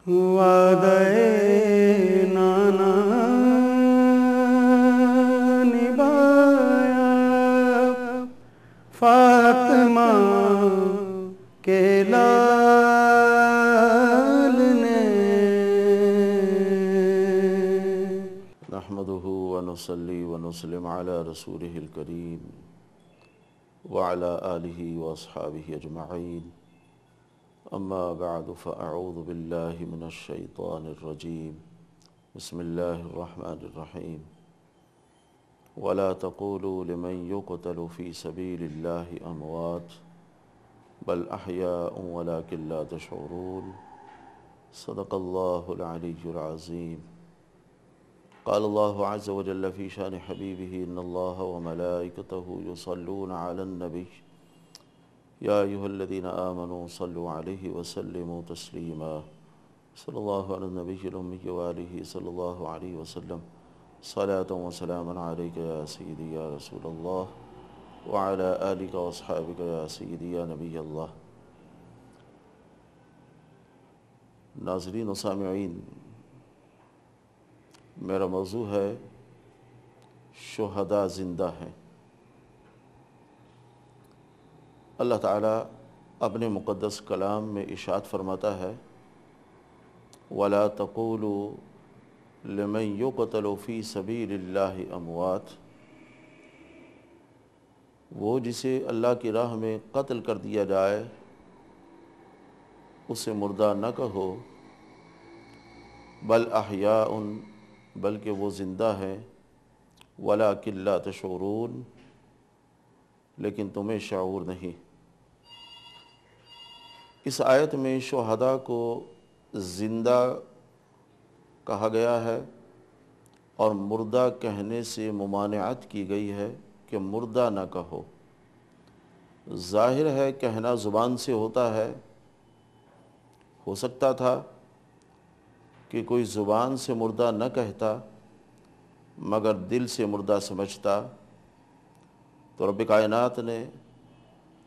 وعدہ نانا نبھایا فاطمہ کے لال نے۔ نحمدہ ونصلی ونسلم علی رسولہ الکریم وعلی آلہ واصحابہ اجمعین، اما بعد فاعوذ باللہ من الشیطان الرجیم، بسم اللہ الرحمن الرحیم۔ ولا تقولوا لمن يقتل في سبيل الله اموات بل احیاء ولكن لا تشعرون، صدق اللہ العلی العظیم۔ قال اللہ عز وجل في شان حبیبہ ان اللہ وملائکتہ یصلون علی النبی یا ایہا الذین آمنوا صلوا علیہ وسلموا تسلیما، صلی اللہ علی النبی الامی وآلہ صلی اللہ علیہ وسلم، صلاۃ و سلاما علیک یا سیدی یا رسول اللہ وعلی آلک واصحابک یا سیدی یا نبی اللہ۔ ناظرین و سامعین، میرا موضوع ہے شہداء زندہ ہیں۔ اللہ تعالیٰ اپنے مقدس کلام میں ارشاد فرماتا ہے وَلَا تَقُولُوا لِمَنْ يُقْتَلُ فِي سَبِيلِ اللَّهِ أَمْوَاتٍ، وہ جسے اللہ کی راہ میں قتل کر دیا جائے اسے مردہ نہ کہو، بل احیاء، بلکہ وہ زندہ ہے، وَلَكِنْ لَا تَشْعُرُونَ، لیکن تمہیں شعور نہیں۔ اس آیت میں شہداء کو زندہ کہا گیا ہے اور مردہ کہنے سے ممانعت کی گئی ہے کہ مردہ نہ کہو۔ ظاہر ہے کہنا زبان سے ہوتا ہے، ہو سکتا تھا کہ کوئی زبان سے مردہ نہ کہتا مگر دل سے مردہ سمجھتا، تو رب کائنات نے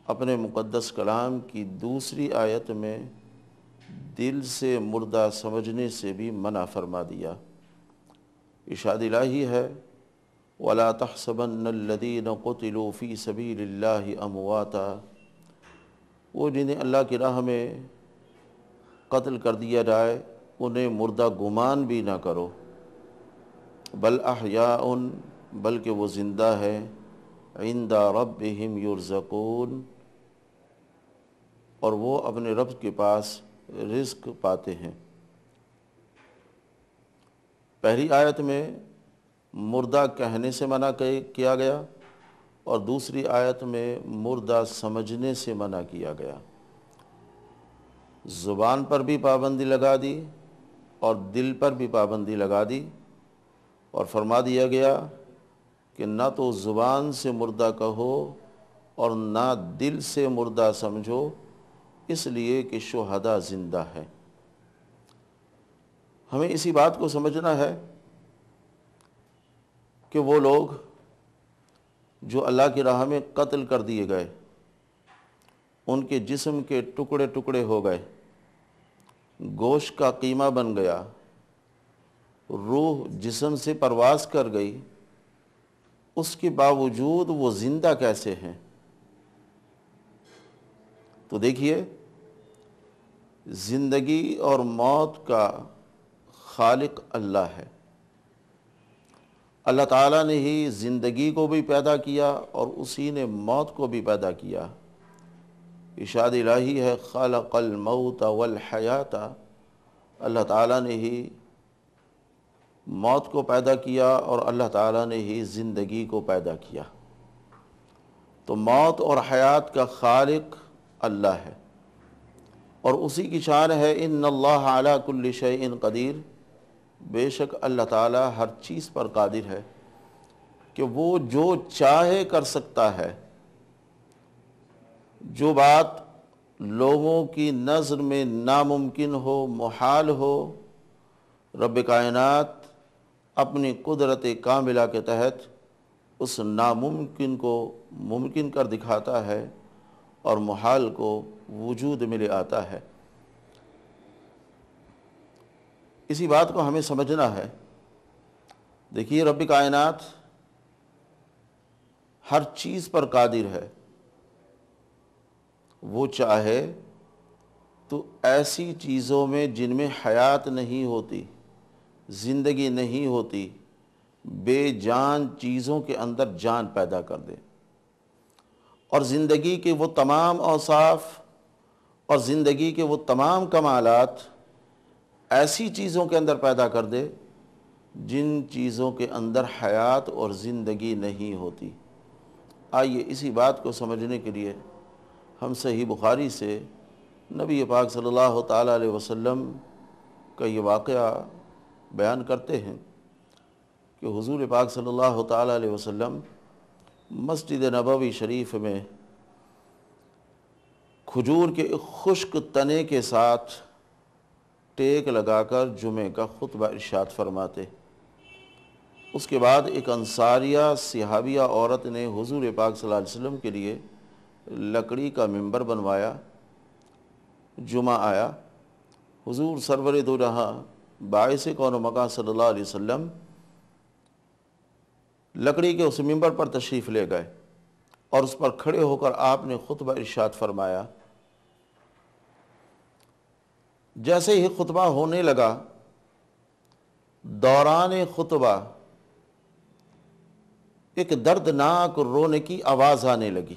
اپنے مقدس کلام کی دوسری آیت میں دل سے مردہ سمجھنے سے بھی منع فرما دیا۔ ارشاد الہی ہے وَلَا تَحْسَبَنَّ الَّذِينَ قُتِلُوا فِي سَبِيلِ اللَّهِ أَمْوَاتًا، وہ جنہیں اللہ کی راہ میں قتل کر دیا جائے انہیں مردہ گمان بھی نہ کرو، بل احیاء، بلکہ وہ زندہ ہے، عند ربہم یرزقون، اور وہ اپنے رب کے پاس رزق پاتے ہیں۔ پہلی آیت میں مردہ کہنے سے منع کیا گیا اور دوسری آیت میں مردہ سمجھنے سے منع کیا گیا۔ زبان پر بھی پابندی لگا دی اور دل پر بھی پابندی لگا دی، اور فرما دیا گیا کہ نہ تو زبان سے مردہ کہو اور نہ دل سے مردہ سمجھو، اس لیے کہ شہداء زندہ ہے۔ ہمیں اسی بات کو سمجھنا ہے کہ وہ لوگ جو اللہ کی راہ میں قتل کر دیے گئے، ان کے جسم کے ٹکڑے ٹکڑے ہو گئے، گوشت کا قیمہ بن گیا، روح جسم سے پرواز کر گئی، اس کے باوجود وہ زندہ کیسے ہیں؟ تو دیکھیے، زندگی اور موت کا خالق اللہ ہے۔ اللہ تعالیٰ نے ہی زندگی کو بھی پیدا کیا اور اسی نے موت کو بھی پیدا کیا۔ ارشاد الہی ہے خلق الموت والحیات، اللہ تعالیٰ نے ہی موت کو پیدا کیا اور اللہ تعالیٰ نے ہی زندگی کو پیدا کیا۔ تو موت اور حیات کا خالق اللہ ہے، اور اسی کی شان ہے ان اللہ علی کل شیء قدیر، بے شک اللہ تعالیٰ ہر چیز پر قادر ہے کہ وہ جو چاہے کر سکتا ہے۔ جو بات لوگوں کی نظر میں ناممکن ہو، محال ہو، رب کائنات اپنی قدرت کاملہ کے تحت اس ناممکن کو ممکن کر دکھاتا ہے اور محال کو وجود میں لے آتا ہے۔ اسی بات کو ہمیں سمجھنا ہے۔ دیکھیے رب کائنات ہر چیز پر قادر ہے، وہ چاہے تو ایسی چیزوں میں جن میں حیات نہیں ہوتی، زندگی نہیں ہوتی، بے جان چیزوں کے اندر جان پیدا کر دے، اور زندگی کے وہ تمام اوصاف اور زندگی کے وہ تمام کمالات ایسی چیزوں کے اندر پیدا کر دے جن چیزوں کے اندر حیات اور زندگی نہیں ہوتی۔ آئیے اسی بات کو سمجھنے کے لیے ہم صحیح بخاری سے نبی پاک صلی اللہ تعالیٰ علیہ وسلم کا یہ واقعہ بیان کرتے ہیں کہ حضور پاک صلی اللہ تعالیٰ علیہ وسلم مسجد نبوی شریف میں کھجور کے ایک خشک تنے کے ساتھ ٹیک لگا کر جمعہ کا خطبہ ارشاد فرماتے۔ اس کے بعد ایک انصاریہ صحابیہ عورت نے حضور پاک صلی اللہ علیہ وسلم کے لیے لکڑی کا ممبر بنوایا۔ جمعہ آیا، حضور سرور دو جہاں باعث کون و مکان صلی اللہ علیہ وسلم لکڑی کے اس ممبر پر تشریف لے گئے اور اس پر کھڑے ہو کر آپ نے خطبہ ارشاد فرمایا۔ جیسے ہی خطبہ ہونے لگا، دوران خطبہ ایک دردناک رونے کی آواز آنے لگی۔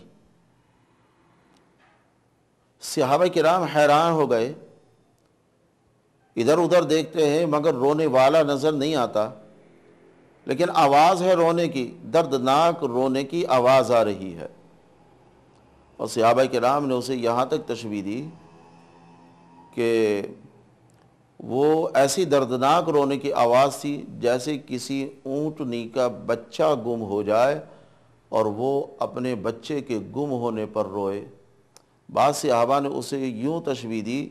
صحابہ کرام حیران ہو گئے، ادھر ادھر دیکھتے ہیں مگر رونے والا نظر نہیں آتا، لیکن آواز ہے رونے کی، دردناک رونے کی آواز آ رہی ہے۔ اور صحابہ کرام نے اسے یہاں تک تشبیہ دی کہ وہ ایسی دردناک رونے کی آواز تھی جیسے کسی اونٹنی کا بچہ گم ہو جائے اور وہ اپنے بچے کے گم ہونے پر روئے۔ بعض صحابہ نے اسے یوں تشبیہ دی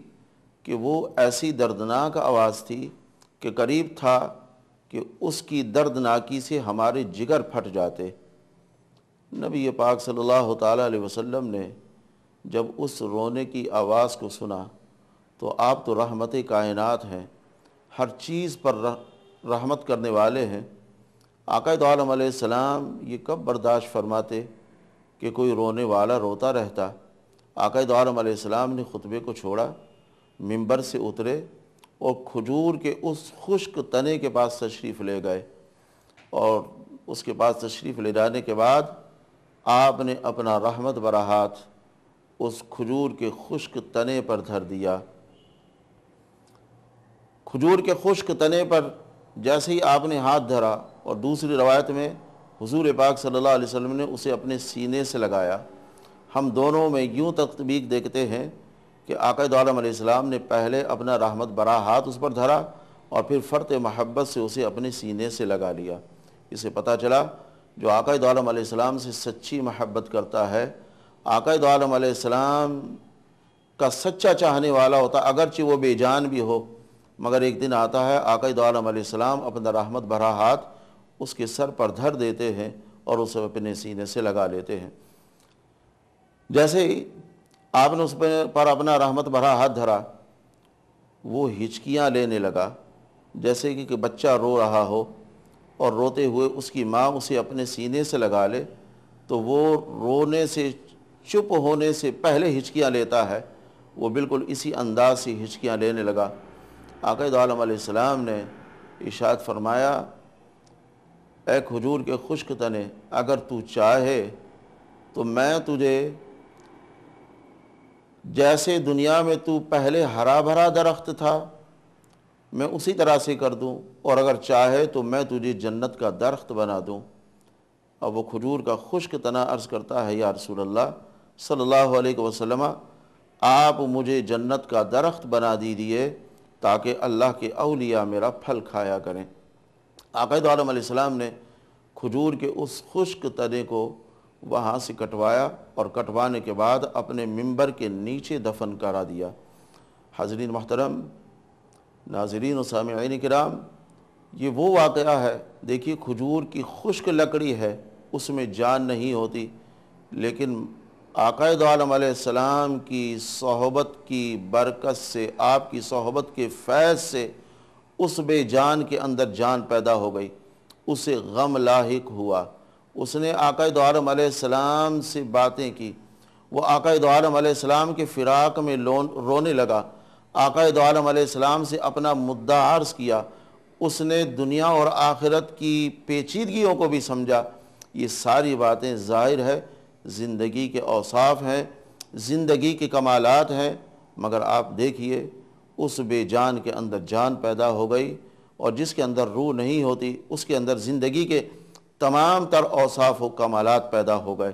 کہ وہ ایسی دردناک آواز تھی کہ قریب تھا کہ اس کی دردناکی سے ہمارے جگر پھٹ جاتے۔ نبی پاک صلی اللہ تعالیٰ علیہ وسلم نے جب اس رونے کی آواز کو سنا تو آپ تو رحمت کائنات ہیں، ہر چیز پر رحمت کرنے والے ہیں، آقا دو عالم علیہ السلام یہ کب برداشت فرماتے کہ کوئی رونے والا روتا رہتا۔ آقا دو عالم علیہ السلام نے خطبے کو چھوڑا، ممبر سے اترے اور کھجور کے اس خشک تنے کے پاس تشریف لے گئے، اور اس کے پاس تشریف لے جانے کے بعد آپ نے اپنا رحمت بھرا ہاتھ اس کھجور کے خشک تنے پر دھر دیا۔ کھجور کے خشک تنے پر جیسے ہی آپ نے ہاتھ دھرا، اور دوسری روایت میں حضور پاک صلی اللہ علیہ وسلم نے اسے اپنے سینے سے لگایا۔ ہم دونوں میں یوں تطبیق دیکھتے ہیں کہ آقا دو عالم علیہ السلام نے پہلے اپنا رحمت بھرا ہاتھ اس پر دھرا اور پھر فرط محبت سے اسے اپنے سینے سے لگا لیا۔ اسے پتہ چلا جو آقا دو عالم علیہ السلام سے سچی محبت کرتا ہے، آقا دو عالم علیہ السلام کا سچا چاہنے والا ہوتا، اگرچہ وہ بے جان بھی ہو، مگر ایک دن آتا ہے آقا دو عالم علیہ السلام اپنا رحمت بھرا ہاتھ اس کے سر پر دھر دیتے ہیں اور اسے اپنے سینے سے لگا لیتے ہیں۔ جیسے ہی آپ نے اس پر اپنا رحمت بھرا ہاتھ دھرا، وہ ہچکیاں لینے لگا، جیسے کہ بچہ رو رہا ہو اور روتے ہوئے اس کی ماں اسے اپنے سینے سے لگا لے تو وہ رونے سے چپ ہونے سے پہلے ہچکیاں لیتا ہے، وہ بالکل اسی انداز سے ہچکیاں لینے لگا۔ آقا دو عالم علیہ السلام نے ارشاد فرمایا، اے کھجور کے خشک تنے، اگر تو چاہے تو میں تجھے جیسے دنیا میں تو پہلے ہرا بھرا درخت تھا میں اسی طرح سے کر دوں، اور اگر چاہے تو میں تجھے جنت کا درخت بنا دوں۔ اب وہ کھجور کا خشک تنا عرض کرتا ہے، یا رسول اللہ صلی اللہ علیہ وسلم، آپ مجھے جنت کا درخت بنا دیجئے تاکہ اللہ کے اولیاء میرا پھل کھایا کریں۔ آقا دو عالم علیہ السلام نے کھجور کے اس خشک تنے کو وہاں سے کٹوایا اور کٹوانے کے بعد اپنے ممبر کے نیچے دفن کرا دیا۔ حاضرین محترم، ناظرین و سامعین کرام، یہ وہ واقعہ ہے، دیکھیے کھجور کی خشک لکڑی ہے، اس میں جان نہیں ہوتی، لیکن آقا دو عالم علیہ السلام کی صحبت کی برکت سے، آپ کی صحبت کے فیض سے اس بے جان کے اندر جان پیدا ہو گئی، اسے غم لاحق ہوا، اس نے آقا دو عالم علیہ السلام سے باتیں کی، وہ آقا دو عالم علیہ السلام کے فراق میں رونے لگا، آقا دو عالم علیہ السلام سے اپنا مدعا عرض کیا، اس نے دنیا اور آخرت کی پیچیدگیوں کو بھی سمجھا۔ یہ ساری باتیں ظاہر ہے زندگی کے اوصاف ہیں، زندگی کے کمالات ہیں، مگر آپ دیکھیے اس بے جان کے اندر جان پیدا ہو گئی، اور جس کے اندر روح نہیں ہوتی اس کے اندر زندگی کے تمام تر اوصاف و کمالات پیدا ہو گئے۔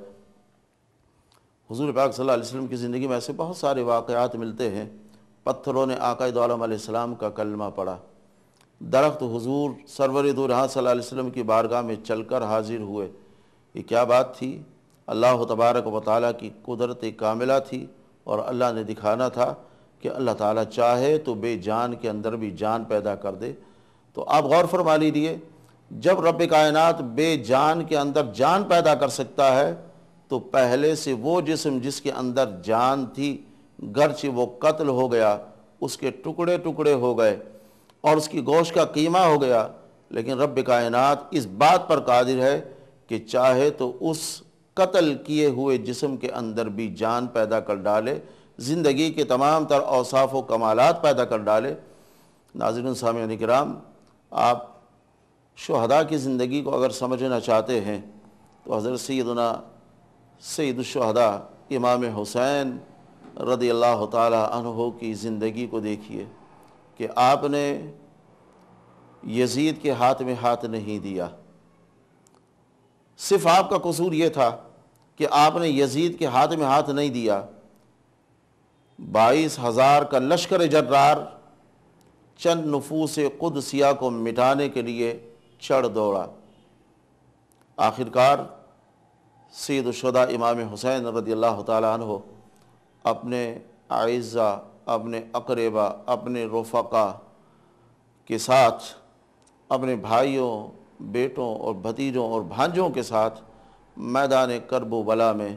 حضور پاک صلی اللہ علیہ وسلم کی زندگی میں ایسے بہت سارے واقعات ملتے ہیں۔ پتھروں نے آقا دو عالم علیہ السلام کا کلمہ پڑھا، درخت حضور سرور دو جہاں صلی اللہ علیہ وسلم کی بارگاہ میں چل کر حاضر ہوئے۔ یہ کیا بات تھی؟ اللہ تبارک و تعالیٰ کی قدرت کاملہ تھی، اور اللہ نے دکھانا تھا کہ اللہ تعالیٰ چاہے تو بے جان کے اندر بھی جان پیدا کر دے۔ تو آپ غور فرما لیجیے، جب رب کائنات بے جان کے اندر جان پیدا کر سکتا ہے تو پہلے سے وہ جسم جس کے اندر جان تھی، گرچہ وہ قتل ہو گیا، اس کے ٹکڑے ٹکڑے ہو گئے اور اس کی گوشت کا قیمہ ہو گیا، لیکن رب کائنات اس بات پر قادر ہے کہ چاہے تو اس قتل کیے ہوئے جسم کے اندر بھی جان پیدا کر ڈالے، زندگی کے تمام تر اوصاف و کمالات پیدا کر ڈالے۔ ناظرین سامعین کرام، آپ شہداء کی زندگی کو اگر سمجھنا چاہتے ہیں تو حضرت سیدنا سید الشہداء امام حسین رضی اللہ تعالی عنہ کی زندگی کو دیکھیے کہ آپ نے یزید کے ہاتھ میں ہاتھ نہیں دیا۔ صرف آپ کا قصور یہ تھا کہ آپ نے یزید کے ہاتھ میں ہاتھ نہیں دیا، 22,000 کا لشکر جرار چند نفوس قدسیہ کو مٹانے کے لیے چڑھ دوڑا۔ آخرکار سید الشہداء امام حسین رضی اللہ تعالیٰ عنہ اپنے اعزہ، اپنے اقربا، اپنے رفقا کے ساتھ، اپنے بھائیوں، بیٹوں اور بھتیجوں اور بھانجوں کے ساتھ میدان کرب و بلا میں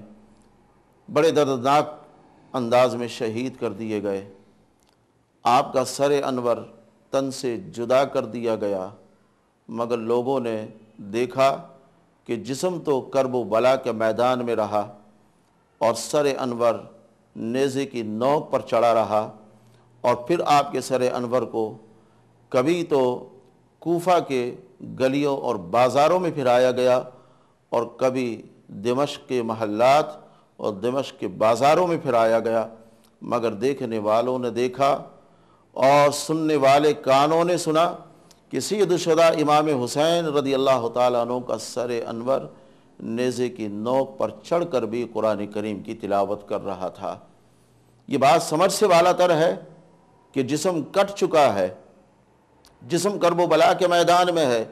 بڑے دردناک انداز میں شہید کر دیے گئے۔ آپ کا سر انور تن سے جدا کر دیا گیا، مگر لوگوں نے دیکھا کہ جسم تو کرب و بلا کے میدان میں رہا اور سر انور نیزے کی نوک پر چڑھا رہا، اور پھر آپ کے سر انور کو کبھی تو کوفہ کے گلیوں اور بازاروں میں پھرایا گیا اور کبھی دمشق کے محلات اور دمشق کے بازاروں میں پھرایا گیا، مگر دیکھنے والوں نے دیکھا اور سننے والے کانوں نے سنا کہ سید الشہداء امام حسین رضی اللہ تعالیٰ عنہ کا سر انور نیزے کی نوک پر چڑھ کر بھی قرآن کریم کی تلاوت کر رہا تھا۔ یہ بات سمجھ سے بالا تر ہے کہ جسم کٹ چکا ہے، جسم کرب و بلا کے میدان میں ہے،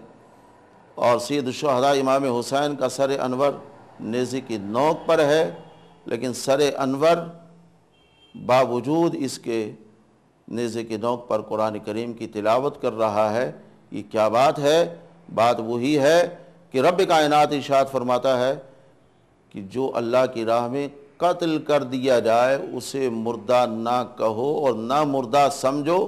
اور سید الشہداء امام حسین کا سر انور نیزے کی نوک پر ہے، لیکن سر انور باوجود اس کے نیزے کی نوک پر قرآن کریم کی تلاوت کر رہا ہے۔ یہ کیا بات ہے؟ بات وہی ہے کہ رب کائنات ارشاد فرماتا ہے کہ جو اللہ کی راہ میں قتل کر دیا جائے اسے مردہ نہ کہو اور نہ مردہ سمجھو۔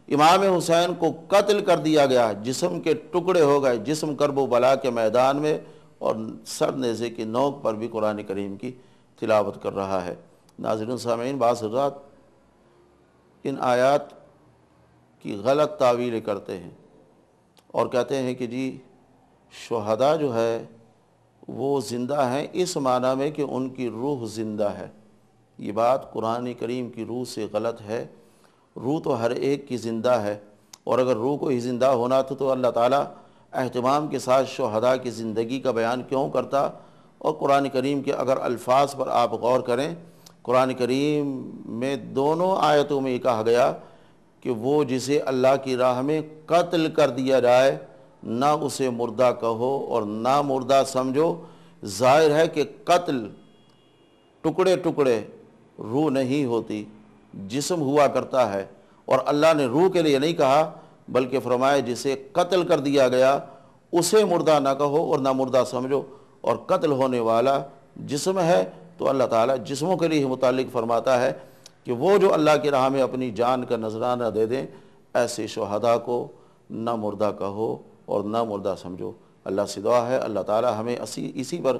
امام حسین کو قتل کر دیا گیا، جسم کے ٹکڑے ہو گئے، جسم کرب و بلا کے میدان میں، اور سر نیزے کی نوک پر بھی قرآن کریم کی تلاوت کر رہا ہے۔ ناظرین سامعین، بعض حضرات ان آیات کی غلط تعویلیں کرتے ہیں اور کہتے ہیں کہ جی شہداء جو ہے وہ زندہ ہیں اس معنی میں کہ ان کی روح زندہ ہے۔ یہ بات قرآن کریم کی روح سے غلط ہے۔ روح تو ہر ایک کی زندہ ہے، اور اگر روح کو ہی زندہ ہونا تھا تو اللہ تعالیٰ اہتمام کے ساتھ شہداء کی زندگی کا بیان کیوں کرتا؟ اور قرآن کریم کے اگر الفاظ پر آپ غور کریں، قرآن کریم میں دونوں آیتوں میں یہ کہا گیا کہ وہ جسے اللہ کی راہ میں قتل کر دیا جائے نہ اسے مردہ کہو اور نہ مردہ سمجھو۔ ظاہر ہے کہ قتل ٹکڑے ٹکڑے روح نہیں ہوتی، جسم ہوا کرتا ہے، اور اللہ نے روح کے لیے نہیں کہا بلکہ فرمایا جسے قتل کر دیا گیا اسے مردہ نہ کہو اور نہ مردہ سمجھو، اور قتل ہونے والا جسم ہے تو اللہ تعالیٰ جسموں کے لیے متعلق فرماتا ہے کہ وہ جو اللہ کی راہ میں اپنی جان کا نذرانہ دے دیں، ایسے شہداء کو نہ مردہ کہو اور نہ مردہ سمجھو۔ اللہ سے دعا ہے اللہ تعالی ہمیں اسی پر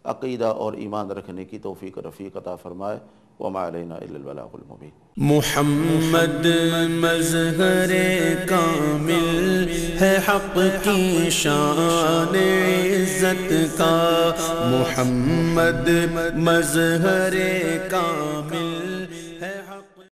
عقیدہ اور ایمان رکھنے کی توفیق رفیق عطا فرمائے۔ وما علینا الا البلاغ المبین۔ محمد مظہر کامل ہے حق کی شان عزت کا، محمد مظہر کامل